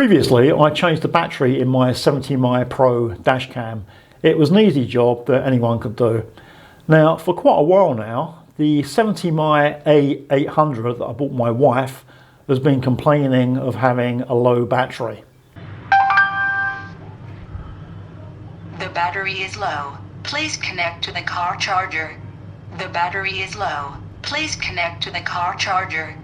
Previously, I changed the battery in my 70mai Pro dash cam. It was an easy job that anyone could do. Now, for quite a while now, the 70mai A800 that I bought my wife has been complaining of having a low battery. The battery is low. Please connect to the car charger. The battery is low. Please connect to the car charger.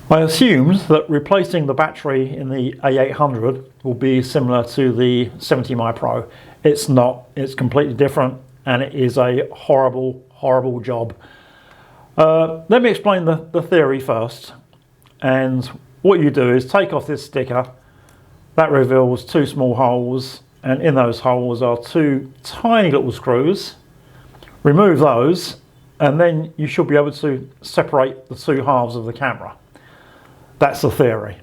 I assumed that replacing the battery in the A800 will be similar to the 70mai Pro. It's not. It's completely different, and it is a horrible, horrible job. Let me explain the theory first. And what you do is take off this sticker. That reveals two small holes, and in those holes are two tiny little screws. Remove those, and then you should be able to separate the two halves of the camera. That's the theory.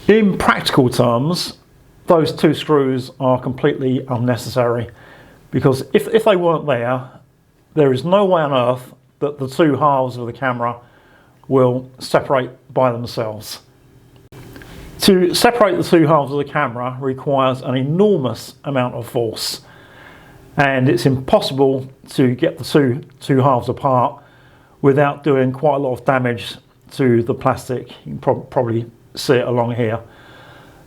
In practical terms, those two screws are completely unnecessary, because if they weren't there, there is no way on earth that the two halves of the camera will separate by themselves. To separate the two halves of the camera requires an enormous amount of force, and it's impossible to get the two halves apart without doing quite a lot of damage to the plastic. You can probably see it along here.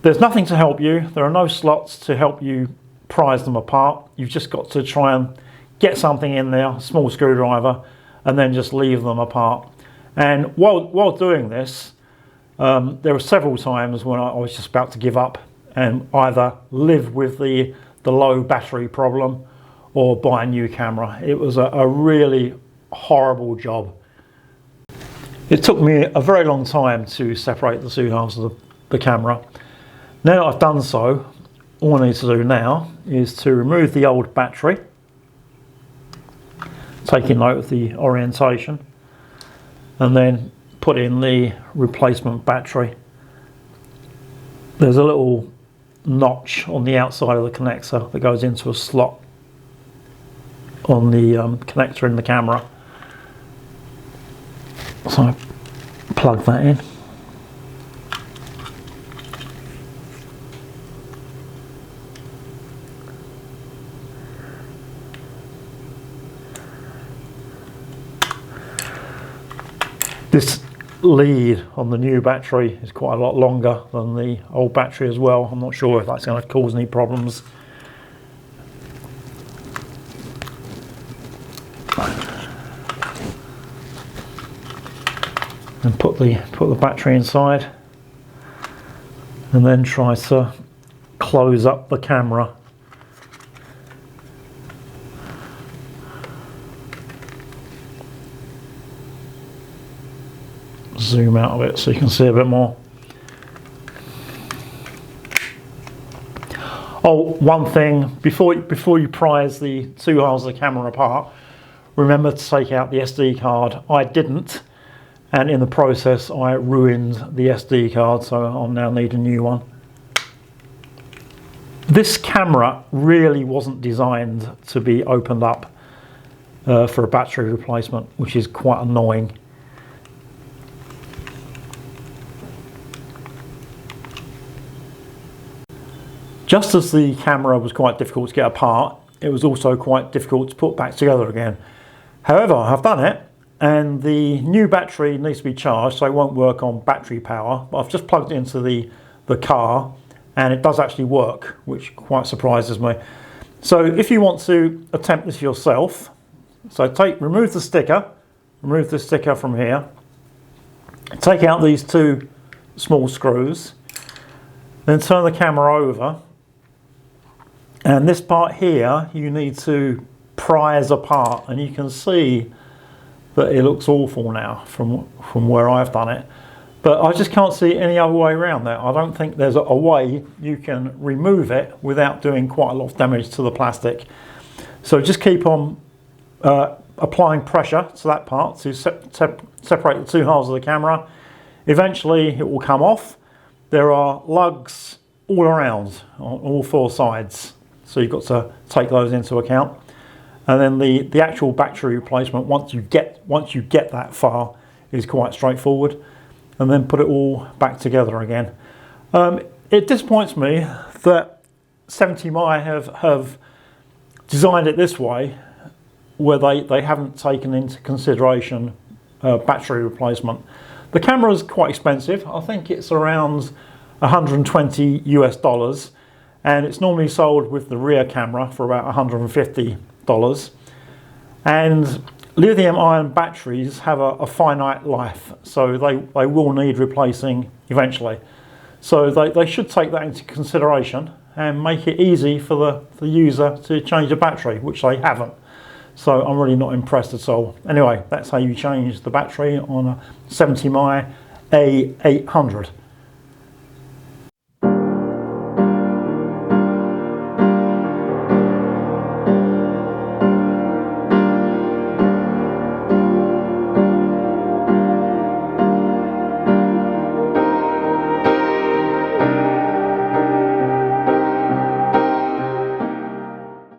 There's nothing to help you. There are no slots to help you prise them apart. You've just got to try and get something in there, a small screwdriver, and then just leave them apart. And while doing this, there were several times when I was just about to give up and either live with the low battery problem or buy a new camera. It was a really horrible job. It took me a very long time to separate the two halves of the camera. Now that I've done so, all I need to do now is to remove the old battery, taking note of the orientation, and then put in the replacement battery. There's a little notch on the outside of the connector that goes into a slot on the connector in the camera. So I plug that in. This lead on the new battery is quite a lot longer than the old battery as well. I'm not sure if that's going to cause any problems. And put the battery inside, and then try to close up the camera. Zoom out of it so you can see a bit more. Oh, one thing, before you prise the two halves of the camera apart, remember to take out the SD card. I didn't, and in the process I ruined the SD card, so I'll now need a new one. This camera really wasn't designed to be opened up for a battery replacement, which is quite annoying. Just as the camera was quite difficult to get apart, it was also quite difficult to put back together again. However, I've done it, and the new battery needs to be charged, so it won't work on battery power. But I've just plugged it into the car, and it does actually work, which quite surprises me. So if you want to attempt this yourself, so remove the sticker from here, take out these two small screws, then turn the camera over. And this part here, you need to prise apart, and you can see that it looks awful now from where I've done it. But I just can't see any other way around that. I don't think there's a way you can remove it without doing quite a lot of damage to the plastic. So just keep on applying pressure to that part to separate the two halves of the camera. Eventually it will come off. There are lugs all around on all four sides, so you've got to take those into account. And then the actual battery replacement, once you get that far, is quite straightforward. And then put it all back together again. It disappoints me that 70mai have designed it this way, where they haven't taken into consideration battery replacement. The camera is quite expensive. I think it's around $120 US, and it's normally sold with the rear camera for about $150. And lithium-ion batteries have a finite life, so they will need replacing eventually. So they should take that into consideration and make it easy for the user to change the battery, which they haven't. So I'm really not impressed at all. Anyway, that's how you change the battery on a 70mai A800.